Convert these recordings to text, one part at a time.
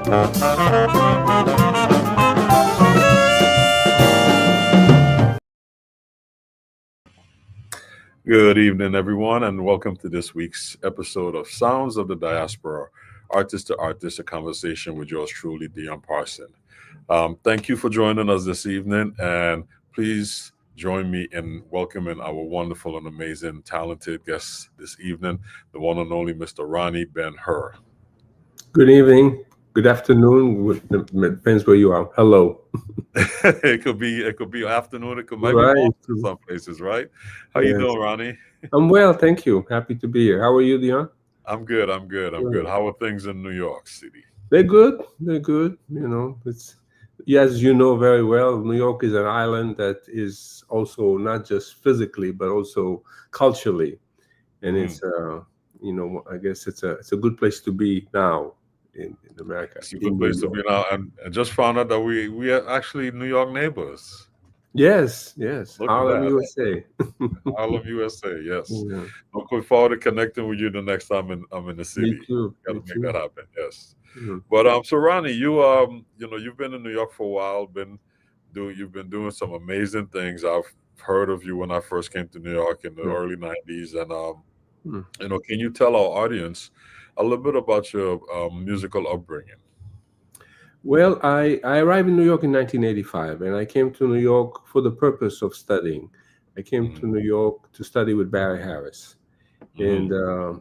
Good evening, everyone, and welcome to this week's episode of Sounds of the Diaspora, Artist to Artist, a conversation with yours truly, Dion Parson. Thank you for joining us this evening, and please join me in welcoming our wonderful and amazing, talented guest this evening, the one and only Mr. Roni Ben-Hur. Good evening, good afternoon. Depends where you are. Hello. It could be afternoon. It could maybe Right. morning in some places, right? How you Yes. doing, Ronnie? I'm well, thank you. Happy to be here. How are you, Dion? I'm good. I'm good. Good. How are things in New York City? They're good. They're good. It's as you know very well, New York is an island that is also not just physically but also culturally, and it's I guess it's a good place to be now in America. It's a in good New place to York. be now, and I just found out that we are actually New York neighbors. Yes, Look at Harlem, that, USA. Harlem, USA. Yes, Yeah, I'm looking forward to connecting with you the next time I'm in the me city. too. Got Me to make too. that happen. Yes, Mhm. but so Ronnie, you've been in New York for a while. You've been doing some amazing things. I've heard of you when I first came to New York in the Yeah. early '90s, and Mm. can you tell our audience a little bit about your musical upbringing? Well, I arrived in New York in 1985, and I came to New York for the purpose of studying. I came to Hmm. New York to study with Barry Harris. And Hmm.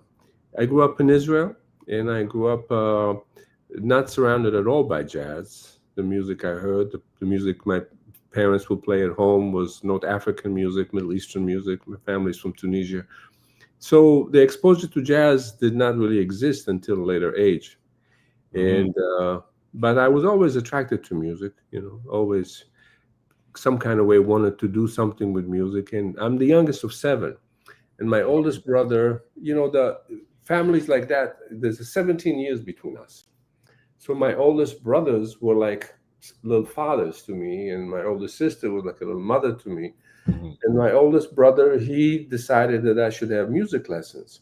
I grew up in Israel, and I grew up not surrounded at all by jazz. The music I heard, the music my parents would play at home was North African music, Middle Eastern music. My family's from Tunisia. So the exposure to jazz did not really exist until a later age. Hmm. And but I was always attracted to music, always some kind of way wanted to do something with music. And I'm the youngest of seven, and my oldest brother, the families like that, there's 17 years between us. So my oldest brothers were like little fathers to me, and my oldest sister was like a little mother to me. Hmm. And my oldest brother, he decided that I should have music lessons.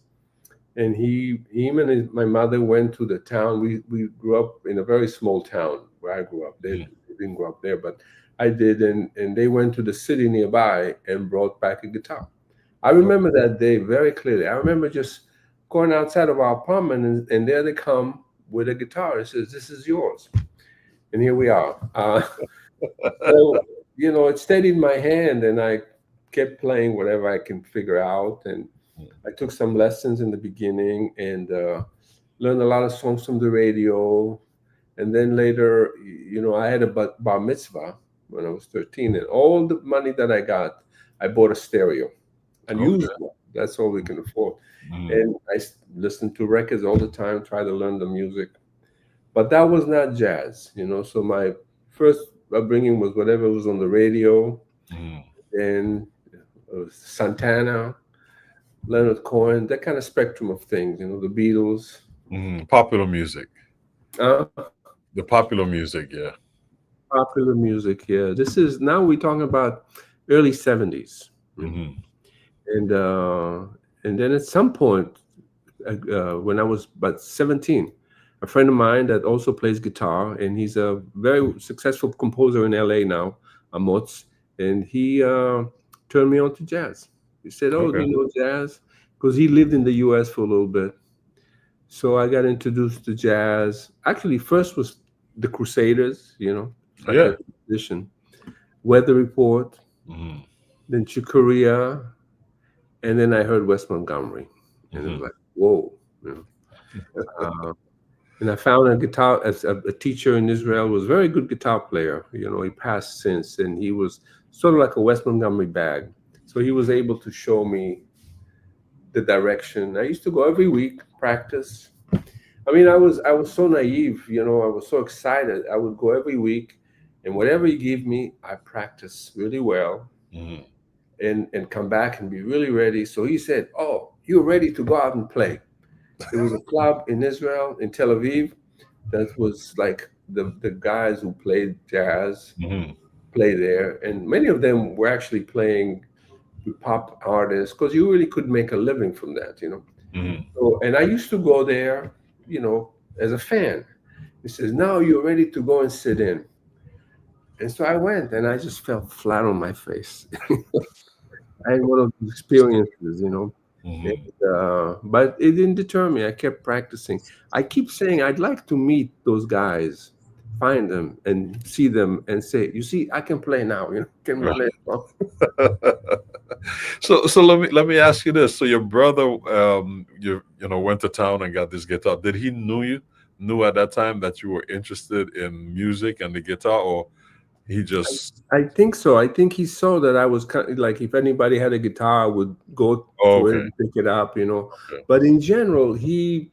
And him and my mother went to the town. We grew up in a very small town where I grew up. They didn't grow up there, but I did. And they went to the city nearby and brought back a guitar. I remember that day very clearly. I remember just going outside of our apartment, and there they come with a guitar. It says, "This is yours." And here we are. So, it stayed in my hand, and I kept playing whatever I can figure out. And I took some lessons in the beginning, and learned a lot of songs from the radio. And then later, I had a bar mitzvah when I was 13, and all the money that I got, I bought a stereo, and Okay. used one. That's all we can afford. Hmm. And I listened to records all the time, try to learn the music. But that was not jazz. So my first upbringing was whatever was on the radio, Hmm. and Santana, Leonard Cohen, that kind of spectrum of things. The Beatles. Popular music. Uh, The popular music, yeah. Popular music. Yeah, this is now we're talking about early 70s. Hmm. And then at some point, when I was about 17, a friend of mine that also plays guitar, and he's a very successful composer in LA now, Amos, and he turned me on to jazz. He said, "Oh, do Okay. you know jazz?" Because he lived in the U.S. for a little bit. So I got introduced to jazz. Actually, first was the Crusaders, it's like Yeah. a tradition. Weather Report, Hmm. then Chicoria, and then I heard Wes Montgomery, and it was Hmm. like, whoa. You know. Uh, and I found a guitar as a teacher in Israel was a very good guitar player. He passed since, and he was sort of like a Wes Montgomery bag. So he was able to show me the direction. I used to go every week, practice. I mean, I was so naive, I was so excited. I would go every week, and whatever he gave me, I practice really well, Hmm. and come back and be really ready. So he said, "Oh, you're ready to go out and play." There was a club in Israel, in Tel Aviv, that was like the guys who played jazz Hmm. play there, and many of them were actually playing with pop artists because you really could make a living from that. Hmm. So, and I used to go there, as a fan. He says, now you're ready to go and sit in. And so I went, and I just fell flat on my face. I had one of those experiences, you know. Hmm. But it didn't deter me. I kept practicing. I keep saying I'd like to meet those guys, find them, and see them, and say, "You see, I can play now. You know, can play." So let me ask you this. So your brother, you know, went to town and got this guitar. Did he knew at that time that you were interested in music and the guitar, or he just? I think so. I think he saw that I was kind of like, if anybody had a guitar, I would go Oh, to it okay. and pick it up, you know. Okay. But in general, he,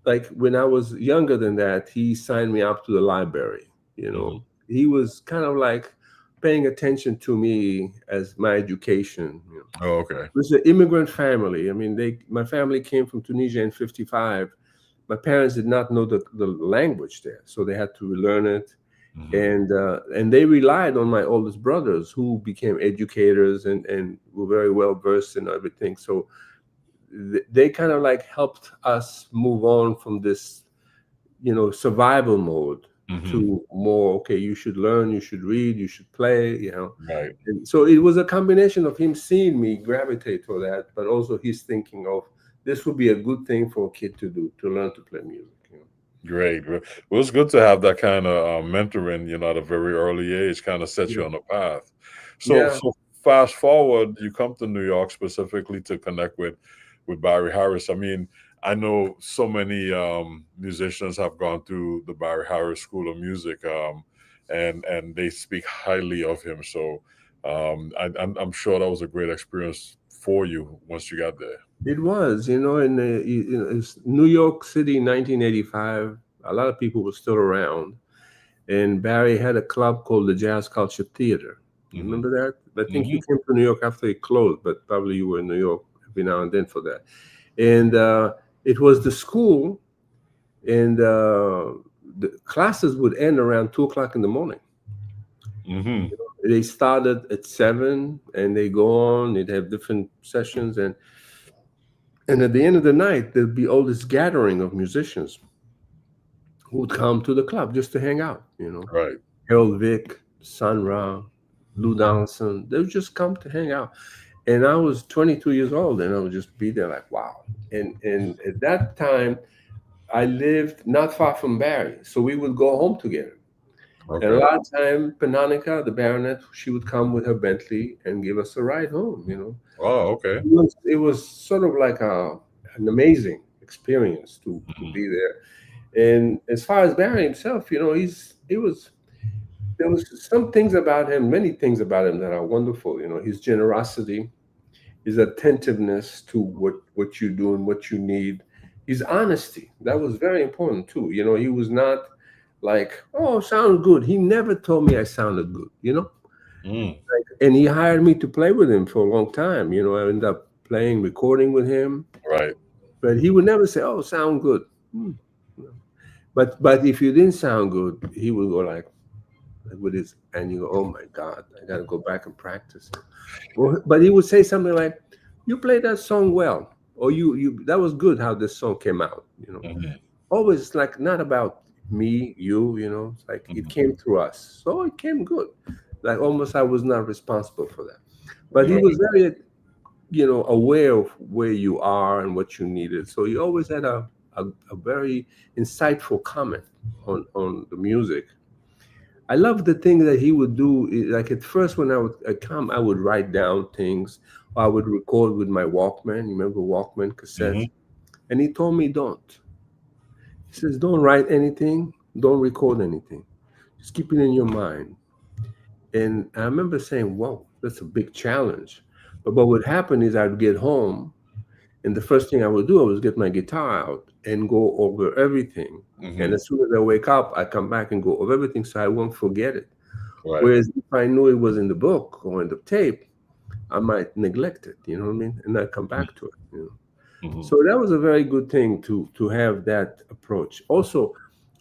like, when I was younger than that, he signed me up to the library. You Hmm. know, he was kind of like paying attention to me as my education. You know, Oh, okay. it was an immigrant family. I mean, my family came from Tunisia in '55. My parents did not know the language there, so they had to relearn it, Hmm. and they relied on my oldest brothers, who became educators and were very well versed in everything. So they kind of like helped us move on from this, you know, survival mode Hmm. to more, okay, you should learn, you should read, you should play, you know. Right. And so it was a combination of him seeing me gravitate toward that, but also he's thinking of, this would be a good thing for a kid to do, to learn to play music, you know. Great. Well, it's good to have that kind of mentoring, you know, at a very early age, kind of sets Yeah. you on a path. So, Yeah. so fast forward, you come to New York specifically to connect with Barry Harris. I mean, I know so many musicians have gone through the Barry Harris School of Music, and they speak highly of him. So, I'm sure that was a great experience for you once you got there. It was, you know, in it's New York City, 1985. A lot of people were still around, and Barry had a club called the Jazz Culture Theater. You Hmm. remember that? I think you Hmm. came to New York after it closed, but probably you were in New York every now and then for that. And it was the school, and the classes would end around 2 o'clock in the morning. Hmm. They started at 7, and they go on. They'd have different sessions, and at the end of the night, there'd be all this gathering of musicians who would come to the club just to hang out. You know, Right. Harold Vick, Sun Ra, Lou Donaldson. They would just come to hang out. And I was 22 years old, and I would just be there like, wow. And at that time, I lived not far from Barry, so we would go home together. And a Okay. lot of time, Panonica, the baronet, she would come with her Bentley and give us a ride home. You know, Oh, okay. it was sort of like an amazing experience to Mhm. be there. And as far as Barry himself, you know, there was some things about him, many things about him that are wonderful. You know, his generosity, his attentiveness to what you do and what you need, his honesty. That was very important too. You know, he was not like, oh, sounds good. He never told me I sounded good. You know, Mm, and he hired me to play with him for a long time. You know, I ended up playing, recording with him, right. but he would never say, "Oh, sound good." Hmm. But if you didn't sound good, he would go like with his, and you go, "Oh my God, I got to go back and practice." Well, but he would say something like, "You played that song well," or "You that was good how this song came out." You know, Mhm, always like not about me, you. You know, it's like it mhm. came through us, so it came good. Like almost I was not responsible for that, but he Right. was very, you know, aware of where you are and what you needed. So he always had a very insightful comment on the music. I love the thing that he would do. Like at first, when I come, I would write down things. Or I would record with my Walkman. You remember Walkman cassettes? Mhm. And he told me, don't. He says, don't write anything. Don't record anything. Just keep it in your mind. And I remember saying, whoa, that's a big challenge. But what would happen is I'd get home, and the first thing I would do, I was get my guitar out and go over everything. And Mhm. as soon as I wake up, I come back and go over everything so I won't forget it. Right. Whereas if I knew it was in the book or in the tape, I might neglect it, you know what I mean? And I come Mhm, back to it, you know. mhm, So that was a very good thing to have that approach. Also,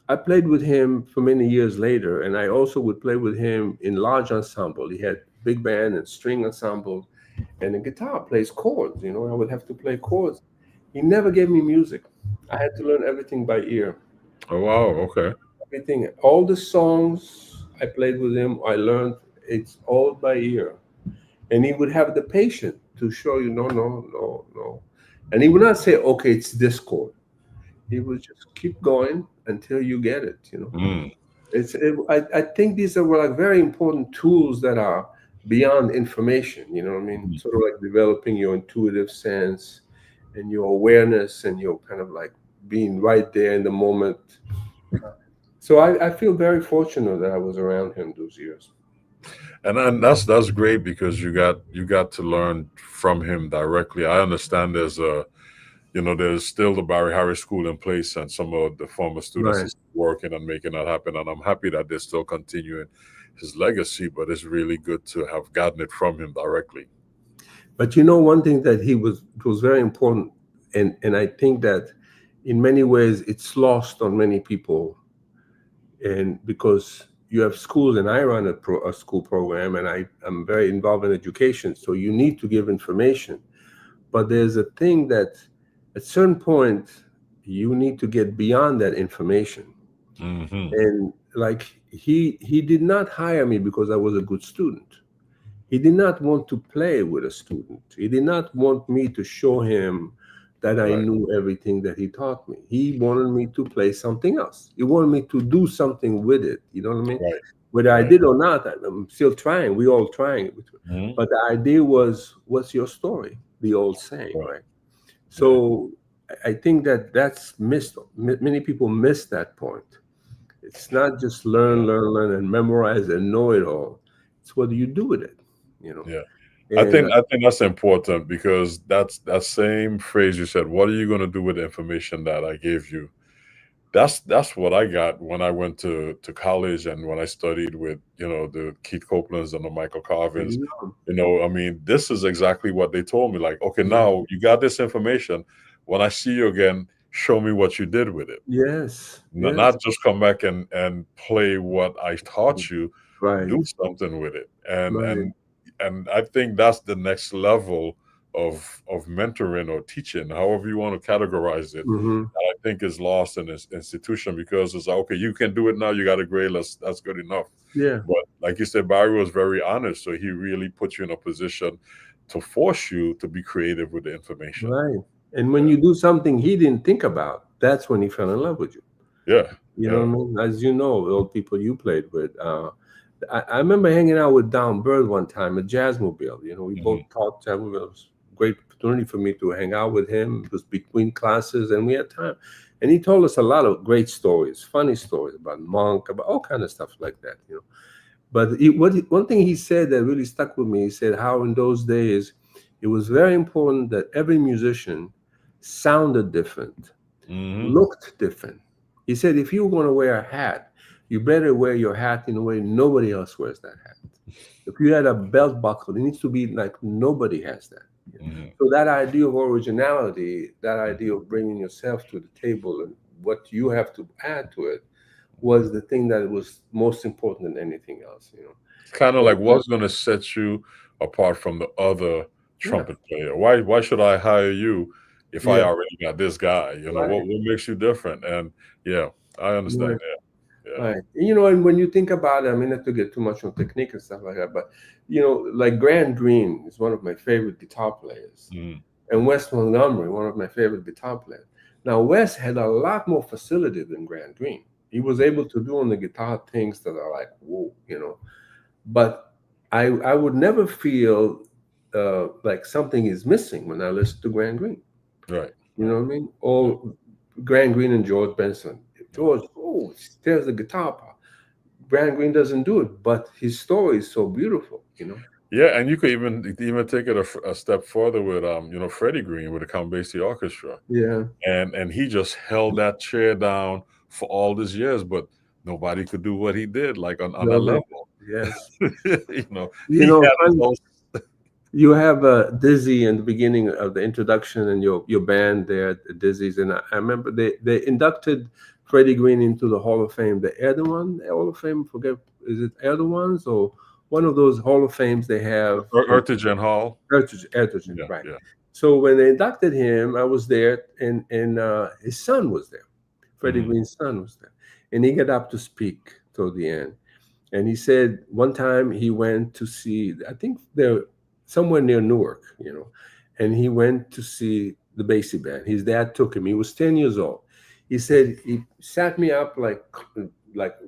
I played with him for many years later, and I also would play with him in large ensemble. He had big band and string ensemble, and the guitar plays chords. You know, I would have to play chords. He never gave me music. I had to learn everything by ear. Oh wow. Okay. everything, all the songs I played with him, I learned it's all by ear. And he would have the patience to show you, no, no, no, no. And he would not say, okay, it's this chord. He would just keep going until you get it, you know. Mm. I think these are like very important tools that are beyond information, you know what I mean? Mm. Sort of like developing your intuitive sense and your awareness and your kind of like being right there in the moment. So I feel very fortunate that I was around him those years. And that's great because you got to learn from him directly. I understand there's still the Barry Harris School in place, and some of the former students Right. is working on making that happen. And I'm happy that they're still continuing his legacy. But it's really good to have gotten it from him directly. But you know, one thing that it was very important, and I think that in many ways it's lost on many people, and because you have schools, and I run a school program, and I'm very involved in education, so you need to give information. But there's a thing that at certain point you need to get beyond that information. Hmm. And like he did not hire me because I was a good student. He did not want to play with a student. He did not want me to show him that I Right, knew everything that he taught me. He wanted me to play something else. He wanted me to do something with it. You know what I mean? right, Whether I right. did or not, I'm still trying. We all trying. Hmm. But the idea was, what's your story? The old saying, Right. right? Yeah. So I think that that's missed. Many people miss that point. It's not just learn, Yeah. learn, learn, and memorize and know it all. It's what do you do with it, you know? Yeah. I And think I think that's important because that's that same phrase you said. What are you going to do with the information that I gave you? That's what I got when I went to college and when I studied with the Keith Copelands and the Michael there Carvins. you go. I mean, this is exactly what they told me. Like, okay, Yeah. now you got this information. When I see you again, show me what you did with it. Yes, yes, Not just come back and play what I taught you. right, Do something with it. And right. and and I think that's the next level of mentoring or teaching, however you want to categorize it. Hmm. I think is lost in this institution because it's like, okay, you can do it now. You got a grade. That's good enough. Yeah, But like you said, Barry was very honest, so he really put you in a position to force you to be creative with the information. right. And when you do something he didn't think about, that's when he fell in love with you. Yeah, You know yeah. what I mean? As you know, the old people you played with. I remember hanging out with Don Bird one time at Jazzmobile. You know, we both Hmm. taught Jazzmobile. It was a great opportunity for me to hang out with him. It was between classes, and we had time. And he told us a lot of great stories, funny stories about Monk, about all kind of stuff like that. You know, but one thing he said that really stuck with me. He said how in those days it was very important that every musician sounded different, Hmm. looked different. He said, if you're going to wear a hat, you better wear your hat in a way nobody else wears that hat. If you had a belt buckle, it needs to be like nobody has that. Hmm. So that idea of originality, that idea of bringing yourself to the table and what you have to add to it, was the thing that was most important than anything else. You know. It's kind of So, like what's going to set you apart from the other yeah, trumpet player. Why should I hire you if I yeah, already got this guy? right, What makes you different? And yeah, I understand right. that. Yeah. Right. And when you think about it, I mean, not to get too much on technique and stuff like that, but like Grant Green is one of my favorite guitar players, Mm. and Wes Montgomery, one of my favorite guitar players. Now, Wes had a lot more facility than Grant Green. He was able to do on the guitar things that are like, whoa. But I would never feel like something is missing when I listen to Grant Green. Right. You know Right. what I mean? Yeah. Or Grant Green and George Benson. George, oh, there's the guitar part. Grant Green doesn't do it, but his story is so beautiful. Yeah, and you could even take it a step further with Freddie Green with the Count Basie Orchestra, Yeah, and he just held that chair down for all these years, but nobody could do what he did like on that nobody. level. Yes. He had his Fun. own. You have Dizzy in the beginning of the introduction and your band there at the Dizzy's, and I remember they inducted Freddie Green into the Hall of Fame, the Erdogan Hall of Fame. Forget, is it Erdogan's or one of those Hall of Fames they have for Ertigan Hall. Erdogan, Yeah, right? yeah. So when they inducted him, I was there, and his son was there. Freddie Green's son was there. And he got up to speak toward the end. And he said one time he went to see, I think they're somewhere near Newark, and he went to see the Basie band. His dad took him. He was 10 years old. He said he sat me up like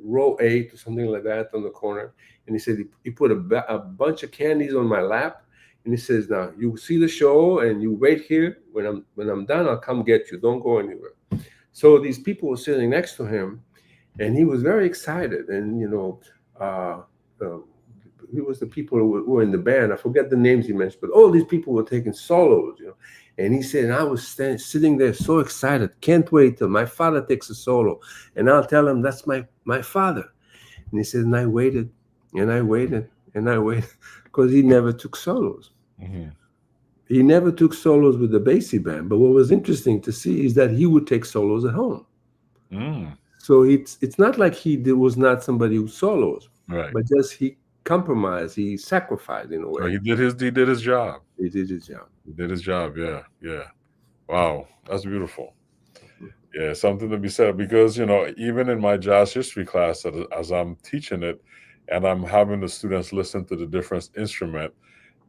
row 8 or something like that on the corner. And he said he put a bunch of candies on my lap. And he says, now you see the show and you wait here. When I'm done, I'll come get you. Don't go anywhere. So these people were sitting next to him, and he was very excited. And he was the people who were in the band. I forget the names he mentioned, but all these people were taking solos. And he said, and I was sitting there so excited, can't wait till my father takes a solo, and I'll tell him that's my father. And he said, and I waited, and I waited, and I waited, because he never took solos. He never took solos with the Basie band. But what was interesting to see is that he would take solos at home. So it's not like was not somebody who solos, right? But just he compromised, he sacrificed in a way. He did his job. He did his job. He did his job. Yeah. Wow, that's beautiful. Yeah, something to be said, because even in my jazz history class, as I'm teaching it, and I'm having the students listen to the different instrument,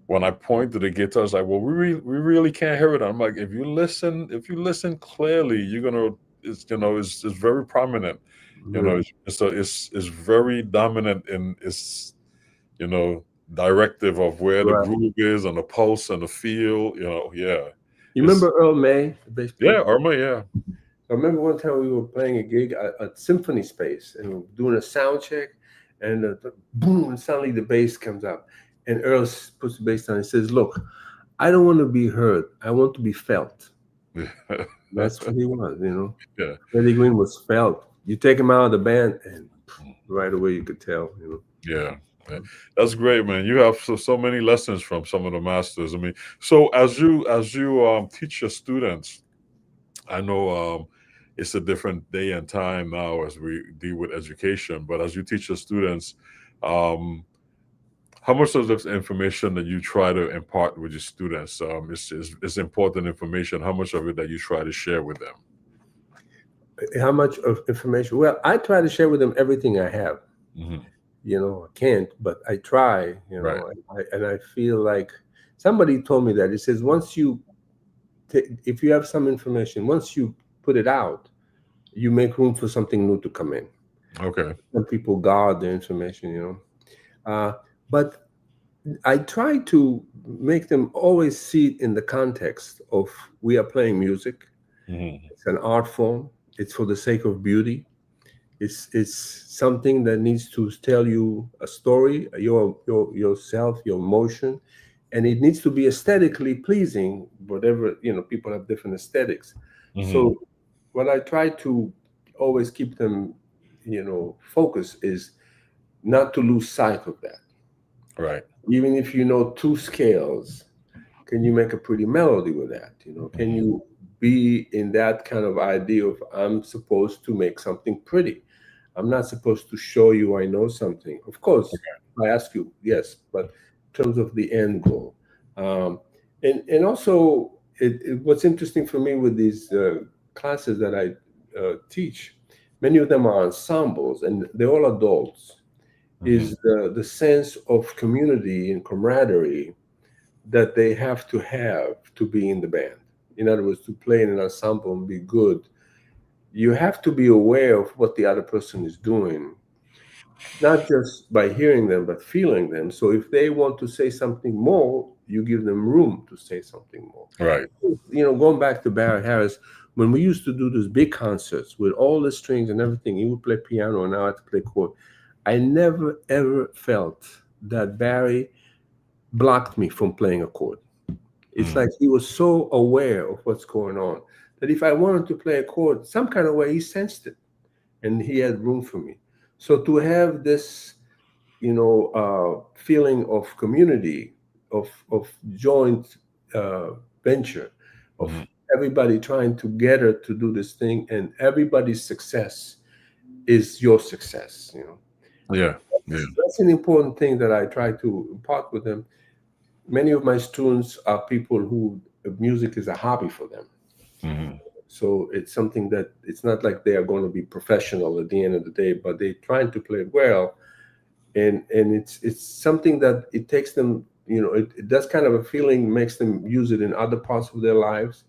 when I point to the guitar, it's like, well, we really can't hear it. I'm like, if you listen clearly, you're gonna, it's very prominent. It's very dominant in its, directive of where the groove is and the pulse and the feel. You remember Earl May, the bass player? Yeah, Earl May. Yeah. I remember one time we were playing a gig at Symphony Space, and we were doing a sound check, and boom, and suddenly the bass comes up. And Earl puts the bass down and says, look, I don't want to be heard. I want to be felt. That's what he was, Yeah. Freddie Green was felt. You take him out of the band, and right away you could tell, Yeah. That's great, man. You have so many lessons from some of the masters. I mean, so as you teach your students, I know it's a different day and time now as we deal with education, but as you teach your students, how much of this information that you try to impart with your students is important information? How much of it that you try to share with them? How much of information? Well, I try to share with them everything I have. I can't, but I try. Right. And I feel like somebody told me that. It says if you have some information, once you put it out, you make room for something new to come in. Okay. Some people guard the information, but I try to make them always see it in the context of we are playing music. It's an art form. It's for the sake of beauty. It's something that needs to tell you a story, yourself, your emotion, and it needs to be aesthetically pleasing. Whatever, people have different aesthetics. So what I try to always keep them, focus is not to lose sight of that. Right. Even if you know 2 scales, can you make a pretty melody with that? Can you be in that kind of idea of I'm supposed to make something pretty? I'm not supposed to show you I know something. Of course, I ask you, yes, but in terms of the end goal. And also, what's interesting for me with these classes that I teach, many of them are ensembles, and they're all adults, is the sense of community and camaraderie that they have to be in the band. In other words, to play in an ensemble and be good, you have to be aware of what the other person is doing, not just by hearing them, but feeling them. So if they want to say something more, you give them room to say something more. Right. Going back to Barry Harris, when we used to do those big concerts with all the strings and everything, he would play piano and I had to play chord. I never, ever felt that Barry blocked me from playing a chord. It's like he was so aware of what's going on that if I wanted to play a chord, some kind of way, he sensed it, and he had room for me. So to have this, feeling of community, of joint venture, of everybody trying together to do this thing, and everybody's success is your success. Yeah. That's an important thing that I try to impart with them. Many of my students are people who music is a hobby for them. So it's something that it's not like they are going to be professional at the end of the day, but they're trying to play well. And it's something that it takes them, it does kind of a feeling, makes them use it in other parts of their lives.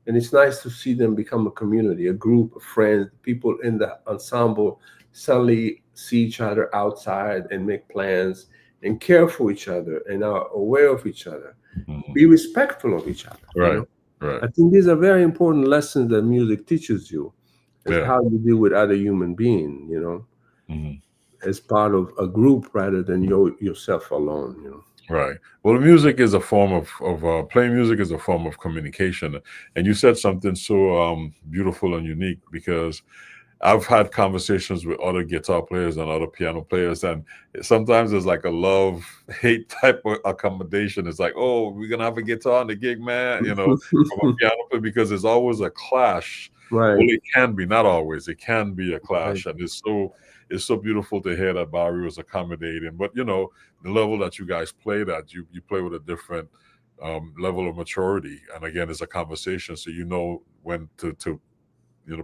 And it's nice to see them become a community, a group of friends, people in the ensemble suddenly see each other outside and make plans and care for each other and are aware of each other, be respectful of each other. Right. Right. I think these are very important lessons that music teaches you, as Yeah. how you deal with other human beings, as part of a group rather than yourself alone. Right. Well, music is a form of playing music is a form of communication, and you said something so beautiful and unique, because I've had conversations with other guitar players and other piano players, and sometimes there's like a love-hate type of accommodation. It's like, oh, we're gonna have a guitar on the gig, man, from a piano player, because there's always a clash. Well, Right. it can be, not always. It can be a Right. clash, and it's so beautiful to hear that Barry was accommodating. But the level that you guys play at, you play with a different level of maturity, and again, it's a conversation, so when to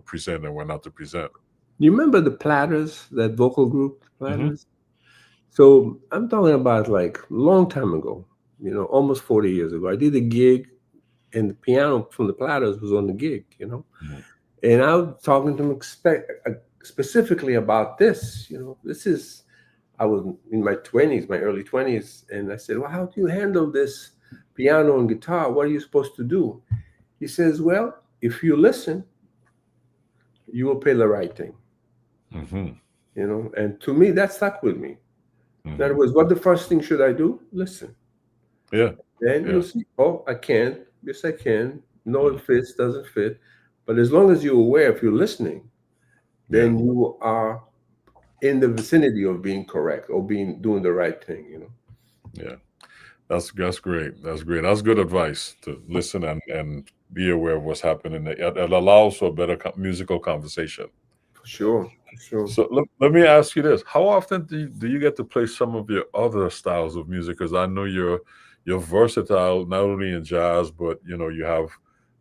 present and when not to present. You remember the Platters, that vocal group, Hmm. Platters? So I'm talking about like a long time ago, almost 40 years ago. I did a gig, and the piano from the Platters was on the gig, and I was talking to him specifically about this. I was in my 20s, my early 20s, and I said, well, how do you handle this piano and guitar? What are you supposed to do? He says, well, if you listen, you will play the right thing. Hmm. And to me, that stuck with me. In other Hmm. words, what the first thing should I do? Listen. Yeah. Then Yeah. you'll see, oh, I can. Yes, I can. No, Mm. it fits, doesn't fit. But as long as you're aware, if you're listening, Yeah. then you are in the vicinity of being correct or doing the right thing. Yeah. That's great. That's great. That's good advice, to listen and be aware of what's happening. It allows for a better musical conversation. For sure. For sure. So let me ask you this: how often do you get to play some of your other styles of music? Because I know you're versatile, not only in jazz, but you have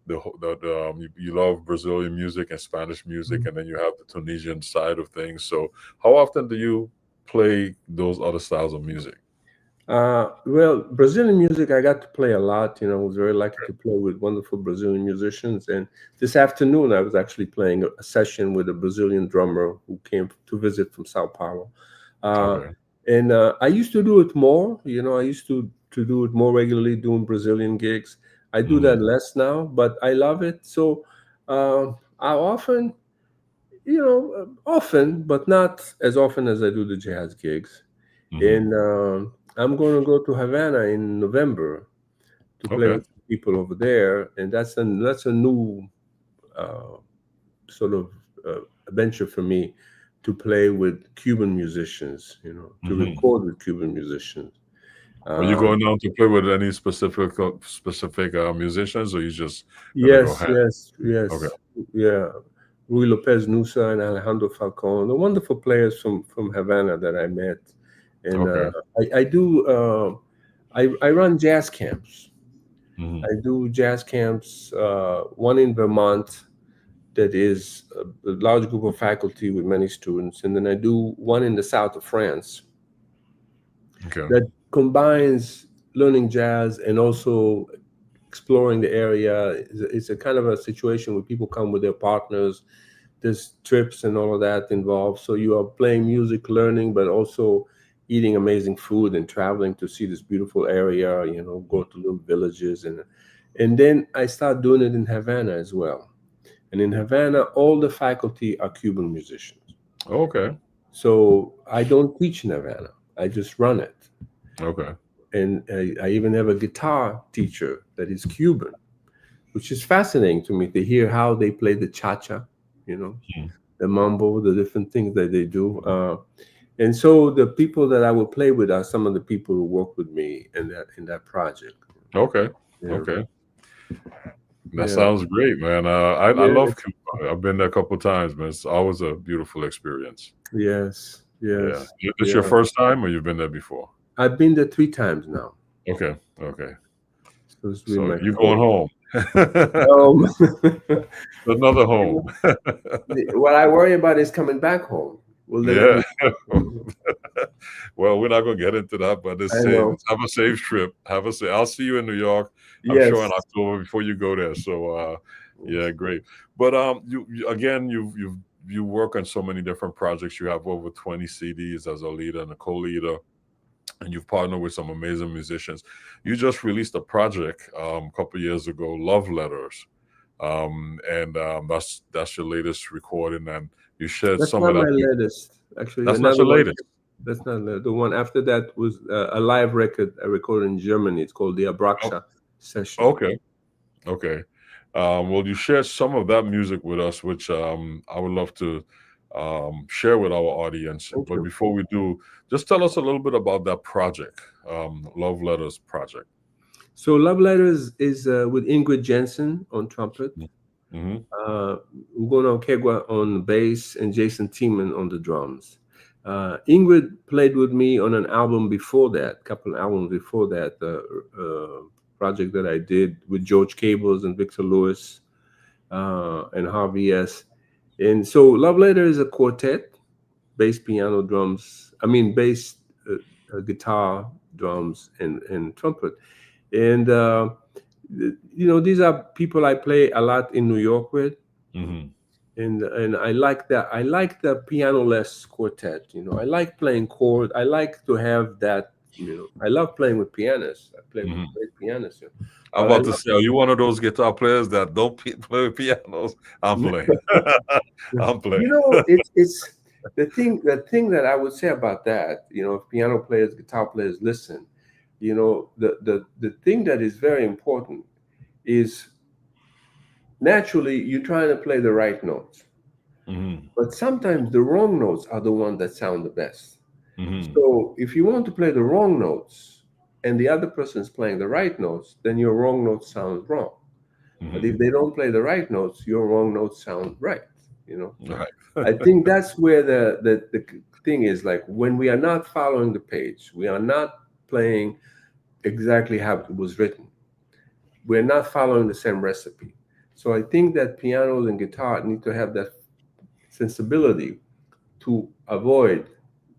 you love Brazilian music and Spanish music, and then you have the Tunisian side of things. So how often do you play those other styles of music? Well, Brazilian music, I got to play a lot. I was very lucky to play with wonderful Brazilian musicians. And this afternoon, I was actually playing a session with a Brazilian drummer who came to visit from Sao Paulo. Uh, Okay. and I used to do it more. I used to do it more regularly, doing Brazilian gigs. I do Hmm. that less now, but I love it. So I often, often, but not as often as I do the jazz gigs. Hmm. And I'm going to go to Havana in November to play Okay. with people over there, and that's a new uh, sort of adventure for me, to play with Cuban musicians, to Hmm. record with Cuban musicians. Are you Uh, going down to play with any specific musicians, or you just gonna go yes, ahead? yes, Okay. yes, yeah. Rui Lopez Nusa and Alejandro Falcon, the wonderful players from Havana that I met, and Okay. I do. I run jazz camps. Hmm. I do jazz camps, one in Vermont that is a large group of faculty with many students, and then I do one in the south of France Okay. that combines learning jazz and also exploring the area. It's a kind of a situation where people come with their partners. There's trips and all of that involved. So you are playing music, learning, but also eating amazing food and traveling to see this beautiful area. Go to little villages, and then I start doing it in Havana as well. And in Havana, all the faculty are Cuban musicians. Okay. So I don't teach in Havana. I just run it. Okay. And I even have a guitar teacher that is Cuban, which is fascinating to me to hear how they play the cha-cha, you know, Hmm. the mambo, the different things that they do. And so the people that I will play with are some of the people who work with me in that project. Okay. Yeah, Okay. That yeah, sounds great, man. I love yes, Cuba. I've been there a couple of times, man. It's always a beautiful experience. yes, Yeah. yes, This your yeah. first time, or you've been there before? I've been there 3 times now, Okay. Okay. so it's been So my you going fourth. home? Um, Another home. what I worry about is coming back home. Will they let Yeah. me? Well, we're not gonna get into that, but I just say know. have a safe trip. Have a safe. I'll see you in New York. I'm sure in Yes. October before you go there. So, yeah, great. But again, you work on so many different projects. You have over 20 CDs as a leader and a co-leader, and you've partnered with some amazing musicians. You just released a project a couple years ago, Love Letters, and that's your latest recording, and you shared That's some not of my that. latest. Actually, That's not another your one. latest. That's not the one after that was a live record I recorded in Germany. It's called the Oh, Abraksha session. okay. Okay. Well, you shared some of that music with us, which I would love to share with our audience. Thank But you. before we do, just tell us a little bit about that project, Love Letters project. So Love Letters is with Ingrid Jensen on trumpet, Mm-hmm. Ugono Kegwa on bass, and Jason Tiemann on the drums. Ingrid played with me on an album before that, couple albums before that, project that I did with George Cables and Victor Lewis and Harvey S. And so Love Letter is a quartet, bass, piano, drums. I mean, bass, guitar, drums, and trumpet. And these are people I play a lot in New York with, Mm-hmm. and I like that. I like the piano-less quartet. I like playing chord. I like to have that. I love playing with pianists. I play with Mm-hmm. great pianists, I'm but I about to say, are you one of those guitar players that don't play pianos? I'm love. playing. I'm playing. It's the thing that I would say about that. If piano players, guitar players listen, the thing that is very important is naturally you're trying to play the right notes, Mm-hmm. but sometimes the wrong notes are the ones that sound the best. Mm-hmm. So if you want to play the wrong notes and the other person is playing the right notes, then your wrong note sounds wrong. But if Mm-hmm. they don't play the right notes, your wrong notes sound right. You know, Right. I think that's where the thing is. Like when we are not following the page, we are not playing exactly how it was written. We're not following the same recipe. So I think that pianos and guitar need to have that sensibility to avoid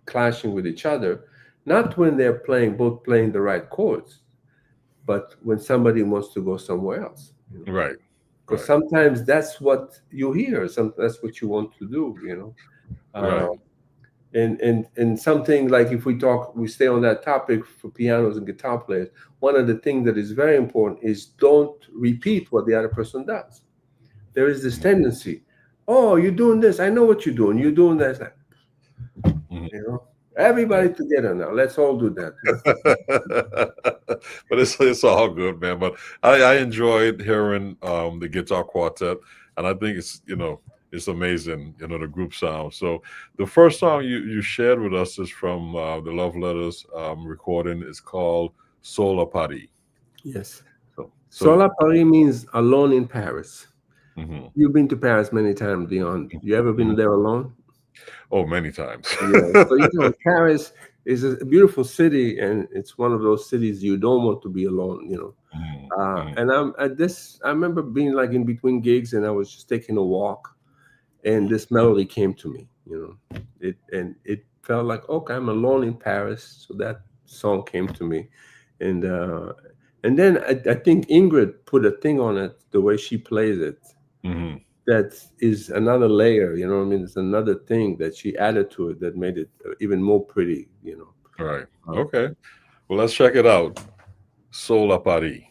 clashing with each other, not when they're both playing the right chords, but when somebody wants to go somewhere else. Right. Because Right. sometimes that's what you hear. That's what you want to do. Right. And something like if we stay on that topic for pianos and guitar players. One of the things that is very important is don't repeat what the other person does. There is this tendency. Oh, you're doing this. I know what you're doing. You're doing that. Mhm. You know, Yeah. everybody together now. Let's all do that. But it's all good, man. But I enjoyed hearing the guitar quartet, and I think it's amazing, the group sound. So the first song you shared with us is from the Love Letters recording. It's called Solar Party. Yes. So Sola Paris means alone in Paris. mhm, You've been to Paris many times, Dion. You ever been mhm. there alone? Oh, many times. Yeah. So Paris is a beautiful city, and it's one of those cities you don't want to be alone. Mhm, mhm. And I'm at this. I remember being like in between gigs, and I was just taking a walk, and this melody came to me. It felt like, okay, I'm alone in Paris, so that song came to me, and then I think Ingrid put a thing on it, the way she plays it. Mhm. That is another layer, you know what I mean? It's another thing that she added to it that made it even more pretty. Right. Uh, Okay. Well, let's check it out. Solar Party.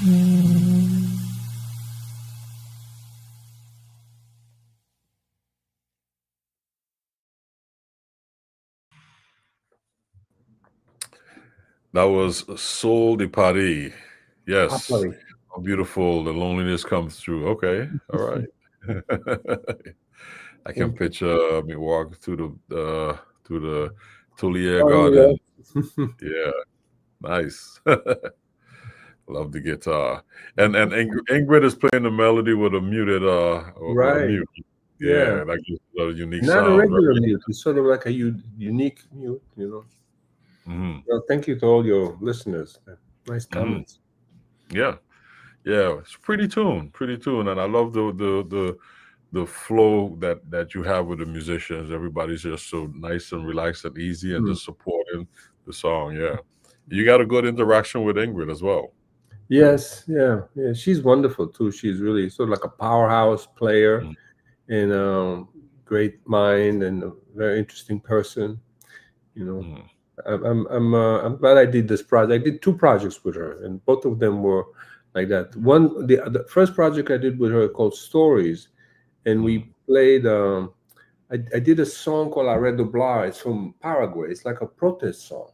That was Soul de Paris. Yes. Happily. How beautiful the loneliness comes through. Okay. All right. I can Thank you. picture me walking through the Tuileries Oh, Garden. yeah. Yeah. Nice. Love the guitar. And Ingrid is playing the melody with a muted with a Right. mute. Yeah. Yeah, that gives a unique Not a sound. regular Very. mute. It's sort of like a unique mute, you know. Hmm. Well, thank you to all your listeners. Nice Hmm. comments. Yeah. Yeah. It's pretty tune. And I love the flow that you have with the musicians. Everybody's just so nice and relaxed and easy and Mm. just supporting the song. Yeah. You got a good interaction with Ingrid as well. Yes, yeah, yeah. She's wonderful too. She's really sort of like a powerhouse player Mm, and great mind and a very interesting person. You know, mm, I'm glad I did this project. I did two projects with her, and both of them were like that. The first project I did with her called Stories, and mm, we played. I did a song called "Arredo Blah." It's from Paraguay. It's like a protest song.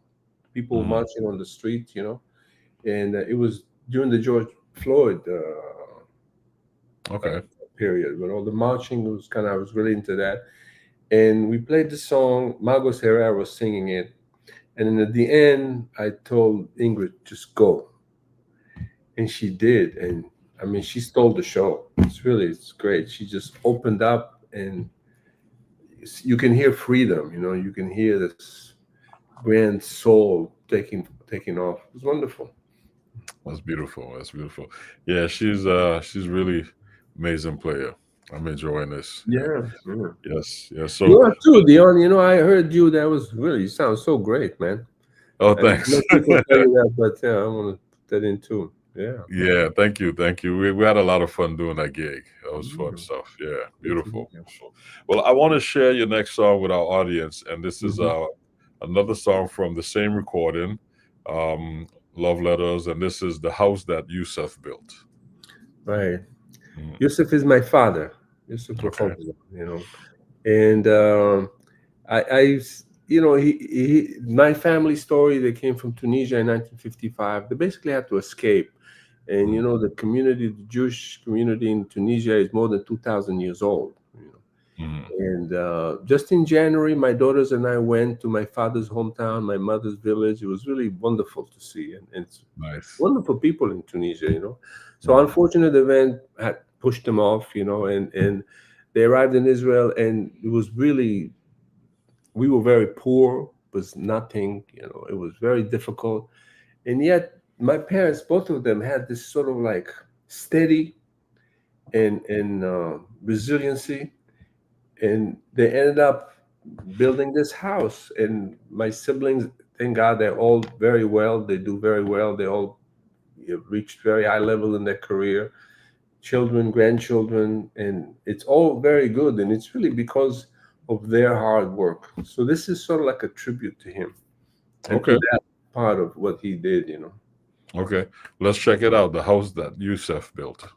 People mm. marching on the street, you know, and it was during the George Floyd Okay. period when all the marching was kind of. I was really into that, and we played the song. Marcos Herrera was singing it, and then at the end, I told Ingrid, "Just go," and she did, and I mean, she stole the show. It's great. She just opened up, and you can hear freedom. You know, you can hear this grand soul taking off. It was wonderful. That's beautiful. That's beautiful. Yeah, she's really amazing player. I'm enjoying this. Yeah. Yeah, yeah. Yes. Yes. You So are too, Dion. You know, I heard you. That was really. You sound so great, man. oh And thanks. most people tell you that, but yeah, I want to put that in too. Yeah. Yeah, thank you. Thank you. We had a lot of fun doing that gig. That was fun Mm, stuff. Yeah, good to beautiful. hear. Beautiful. Well, I want to share your next song with our audience, and this is Mhm. another song from the same recording, um, Love Letters, and this is The House That Yusuf Built. Right. Mhm. Yusuf is my father. Yusuf Okay. Rahimahullah, you know. And you know, my family story, they came from Tunisia in 1955. They basically had to escape. And, you Mhm. know, the Jewish community in Tunisia is more than 2,000 years old. You know. Mhm. And just in January, my daughters and I went to my father's hometown, my mother's village. It was really wonderful to see. And it's Nice. wonderful people in Tunisia, you know. So Mhm. unfortunate event had pushed them off, you know, and they arrived in Israel, and it was really, we were very poor, was nothing, you know, it was very difficult. And yet my parents, both of them, had this sort of like steady and resiliency, and they ended up building this house. And my siblings, thank God, they're all very well. They do very well. They all reached very high level in their career, children, grandchildren, and it's all very good. And it's really because of their hard work. So this is sort of like a tribute to him and to Okay. that part of what he did, you know. Okay. Let's check it out. The House That Yusuf Built.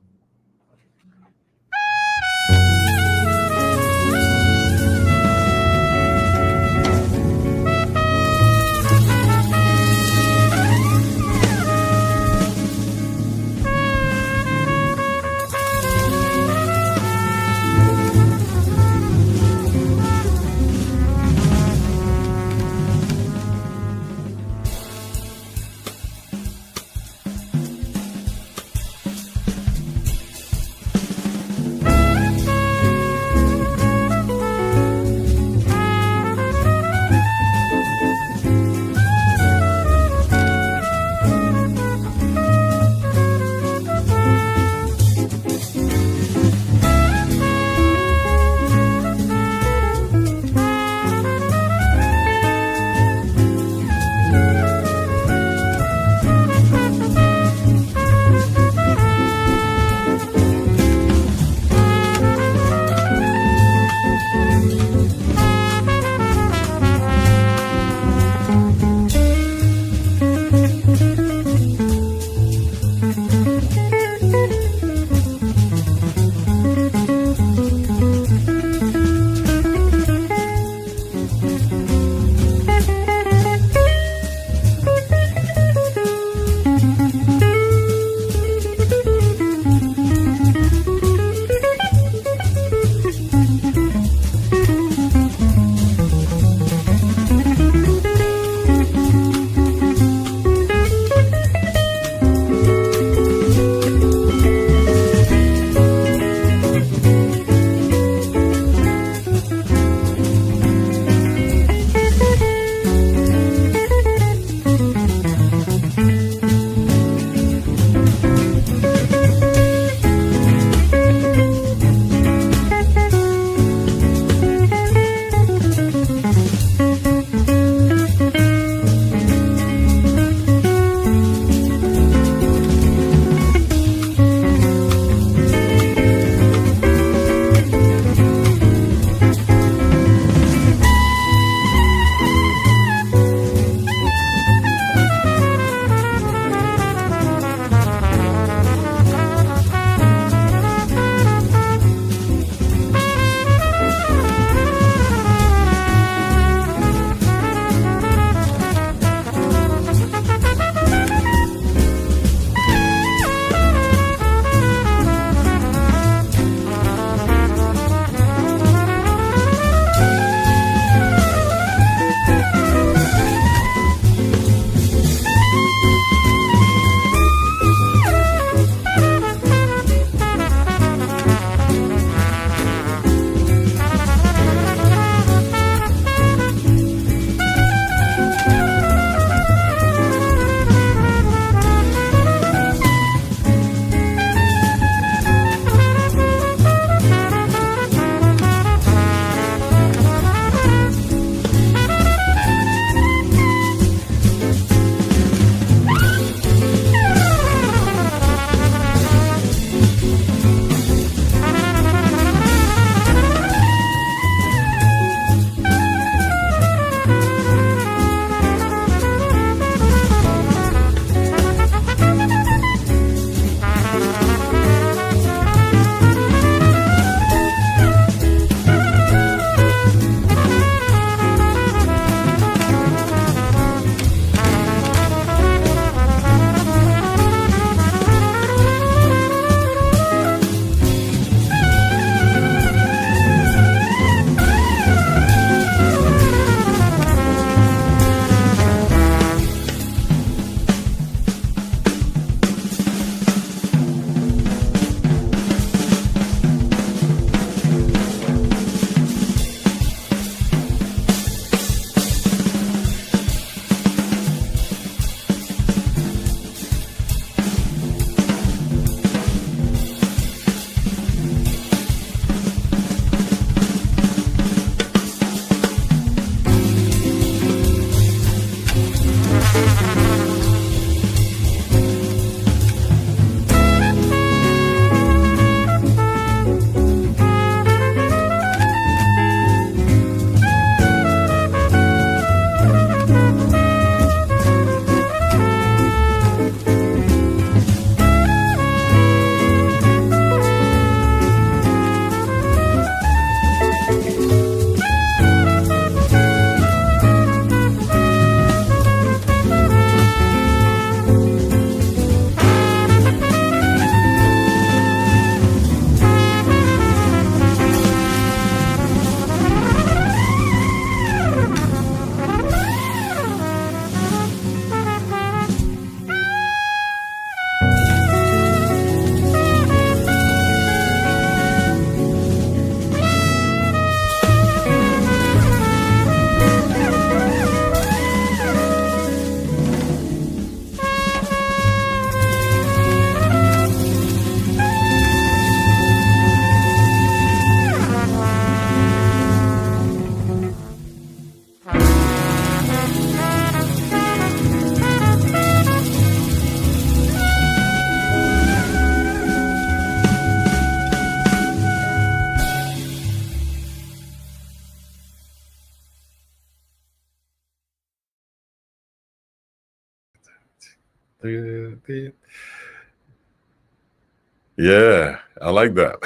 Yeah, I like that.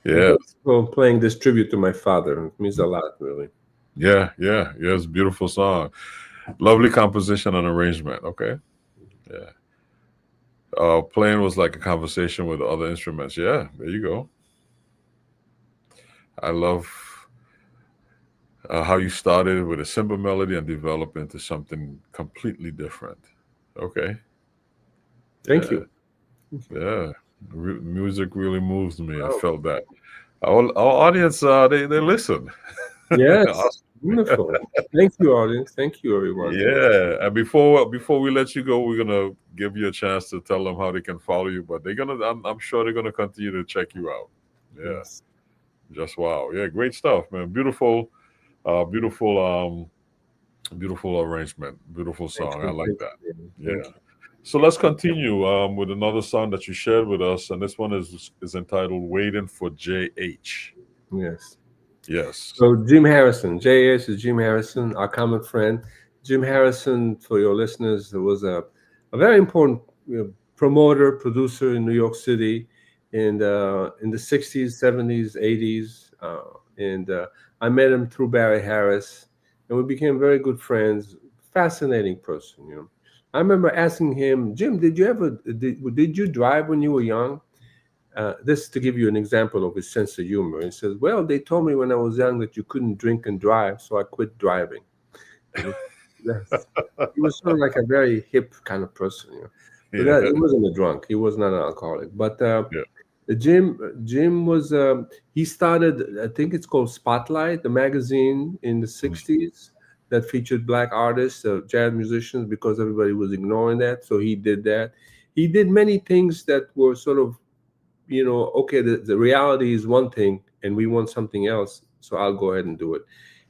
Yeah, Well, playing this tribute to my father, it means a lot, really. yeah, yeah, yeah. It's a beautiful song. Lovely composition and arrangement. Okay. Yeah. Playing was like a conversation with other instruments. Yeah, there you go. I love how you started with a simple melody and developed into something completely different. Okay. Thank Yeah. you. Yeah. Music really moves me. I Wow. felt that. Our audience, they listen. Yes, Awesome. wonderful. Thank you, audience. Thank you, everyone. Yeah. And before we let you go, we're gonna give you a chance to tell them how they can follow you. But I'm sure they're gonna continue to check you out. Yeah. Yes. Just wow. Yeah. Great stuff, man. Beautiful. Beautiful. Beautiful arrangement. Beautiful Thank song. I you. like Thank that. you. Thank Yeah. So let's continue with another song that you shared with us, and this one is entitled "Waiting for JH." you. Yes. Yes. So Jim Harrison, JS is Jim Harrison, our common friend. Jim Harrison, for your listeners, was a very important promoter, producer in New York City in the 60s, 70s, 80s. And I met him through Barry Harris, and we became very good friends. Fascinating person, you know. I remember asking him, Jim, did you drive when you were young? This to give you an example of his sense of humor. He says, "Well, they told me when I was young that you couldn't drink and drive, so I quit driving." You know, yes, he was sort of like a very hip kind of person, you know. But Yeah. he wasn't a drunk. He was not an alcoholic. But Yeah. Jim was he started. I think it's called Spotlight, the magazine in the '60s that featured black artists, jazz musicians, because everybody was ignoring that. So he did that. He did many things that were sort of okay, the reality is one thing and we want something else, so I'll go ahead and do it.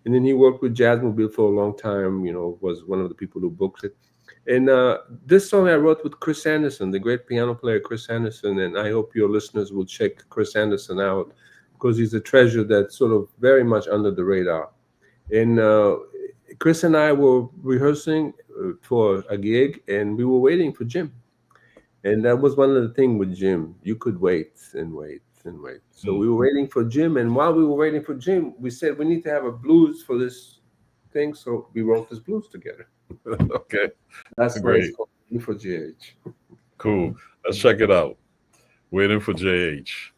And then he worked with Jazzmobile for a long time, was one of the people who booked it. And this song I wrote with Chris Anderson, the great piano player Chris Anderson, and I hope your listeners will check Chris Anderson out because he's a treasure that's sort of very much under the radar. And Chris and I were rehearsing for a gig, and we were waiting for Jim. And that was one of the things with Jim. You could wait and wait and wait. So we were waiting for Jim. And while we were waiting for Jim, we said, we need to have a blues for this thing. So we wrote this blues together. Okay. That's why it's Great. called Waiting for JH. Cool. Let's check it out. Waiting for JH.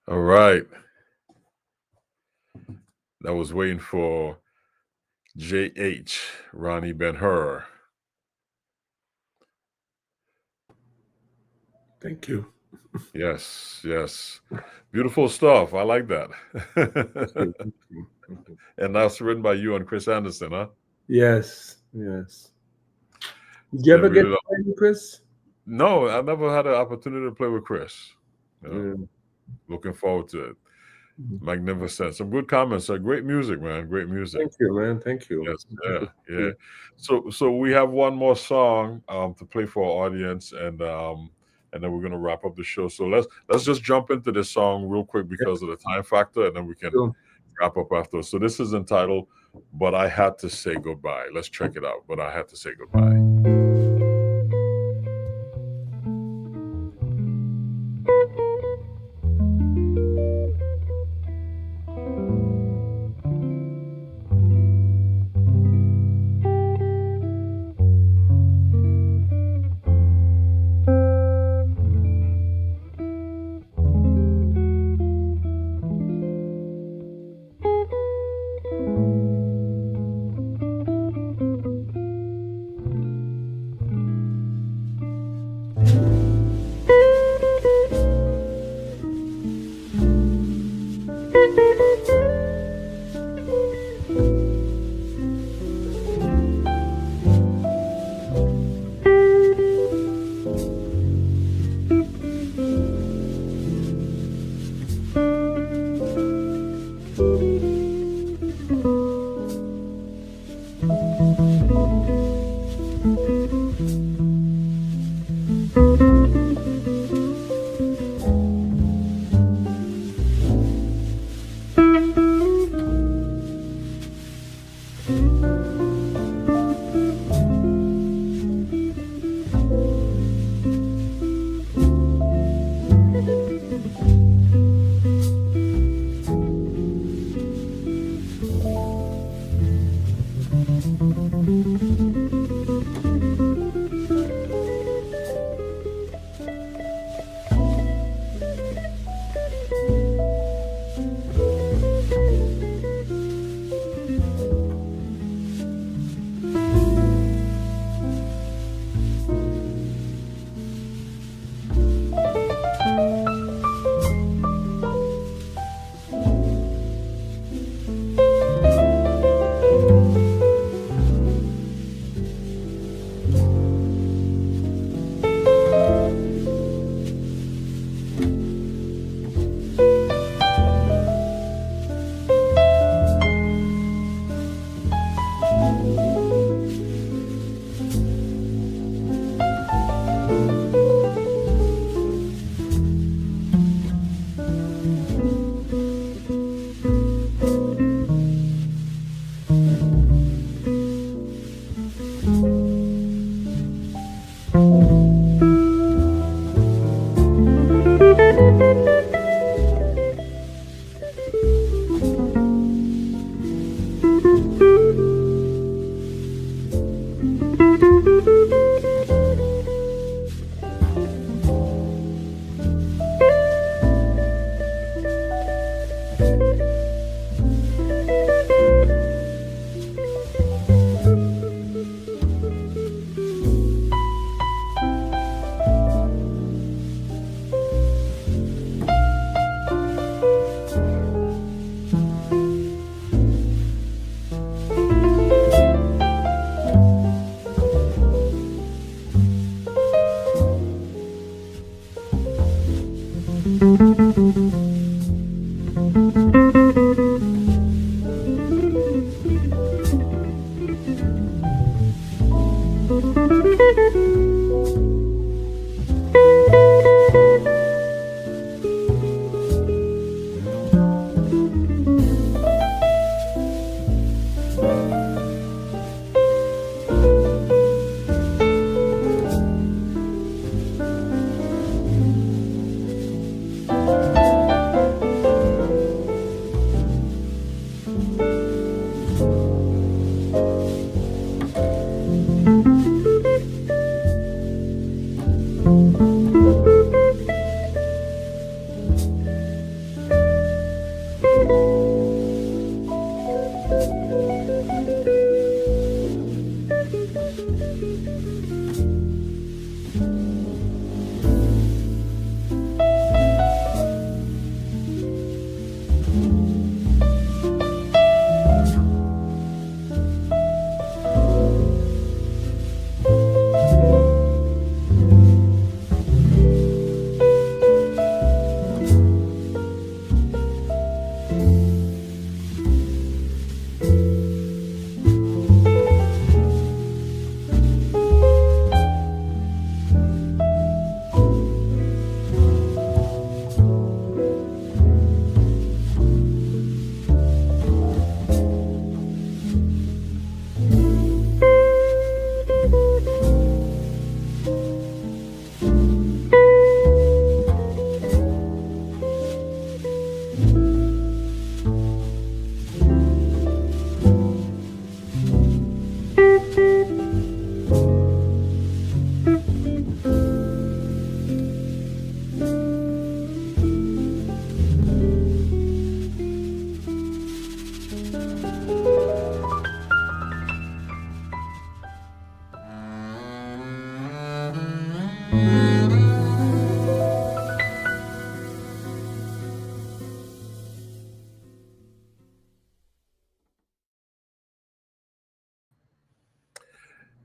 All right. That was waiting for J.H. Roni Ben-Hur. Thank you. Yes, yes. Beautiful stuff. I like that. And that's written by you and Chris Anderson, huh? Yes, yes. Did you Yeah, ever we get did. to play with Chris? No, I never had an opportunity to play with Chris. Yeah. Looking forward to it. Magnificent. Some good comments. Great music, man. Great music. Thank you, man. Thank you. Yes, yeah. So we have one more song to play for our audience, and then we're gonna wrap up the show. So let's just jump into this song real quick because of the time factor, and then we can Sure. wrap up after. So this is entitled "But I Had to Say Goodbye." Let's check it out. But I had to say goodbye.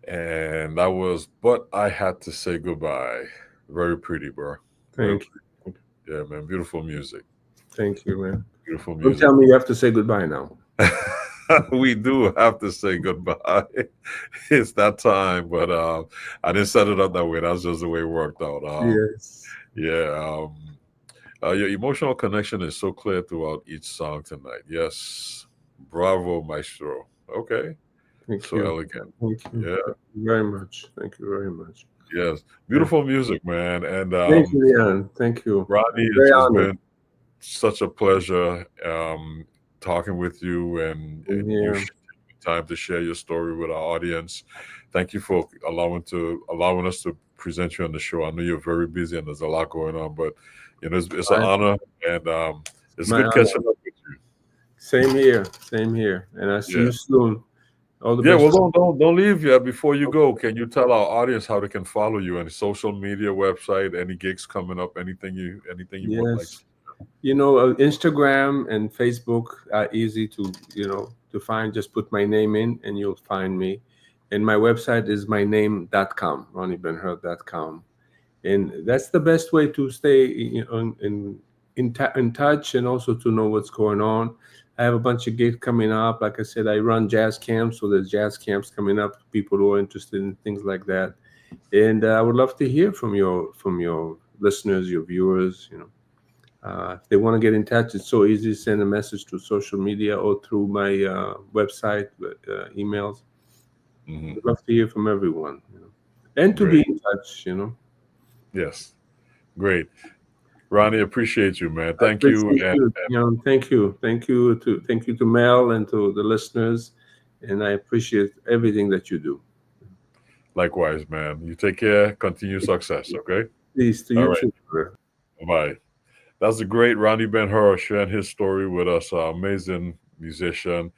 And that was But I Had to Say Goodbye. Very pretty, bro. Thank you. Yeah, man. Beautiful music. Thank you, man. Beautiful Don't music. tell me you have to say goodbye now. We do have to say goodbye. It's that time, but I didn't set it up that way. That's just the way it worked out. Yes. Yeah. Your emotional connection is so clear throughout each song tonight. Yes. Bravo, maestro. Okay. Thank So you. elegant. Thank you. Yeah. Thank you very much. Thank you very much. Yes. Beautiful music, man. And Thank you, Dion. Thank you. Rodney, I'm very it's honored. been such a pleasure talking with you and you Yeah. taking time to share your story with our audience. Thank you for allowing us to present you on the show. I know you're very busy and there's a lot going on, but it's an honor, and it's My good honor. catching up with you. Same here. Same here. And I'll see Yeah. you soon. All the Yeah, best. well, don't leave yet. Before you go, can you tell our audience how they can follow you? Any social media, website, any gigs coming up, anything you would like? Yes. Instagram and Facebook are easy to find. Just put my name in and you'll find me. And my website is myname.com, ronibenhur.com. And that's the best way to stay in touch and also to know what's going on. I have a bunch of gigs coming up. Like I said, I run jazz camps, so there's jazz camps coming up. People who are interested in things like that, and I would love to hear from your listeners, your viewers. If they want to get in touch, it's so easy. Send a message to social media or through my website, emails. Mhm. I'd love to hear from everyone, and to Great. be in touch. Yes. Great. Ronnie, appreciate you, man. I Thank you. appreciate And you. Thank you. Thank you to Mel and to the listeners. And I appreciate everything that you do. likewise, man. You take care. Continue success. Okay. Peace to All you right. too, brother. Bye. That's the great Ronnie Ben-Hur sharing his story with us. Amazing musician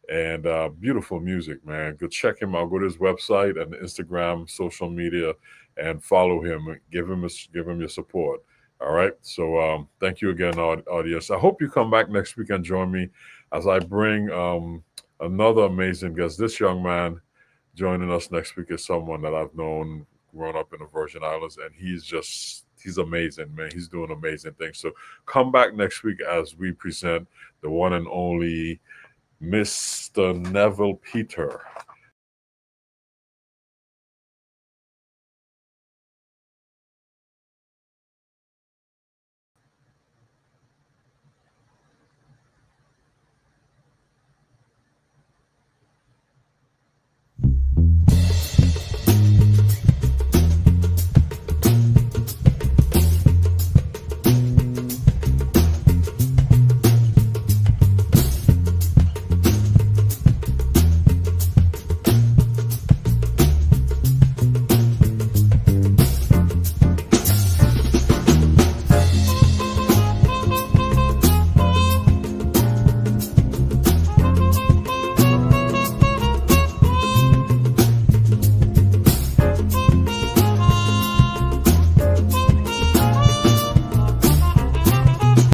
and beautiful music, man. Go check him out. Go to his website and Instagram, social media, and follow him. Give him your support. All right. So thank you again, audience. I hope you come back next week and join me as I bring another amazing guest. This young man joining us next week is someone that I've known growing up in the Virgin Islands, and he's amazing, man. He's doing amazing things. So come back next week as we present the one and only Mr. Neville Peter.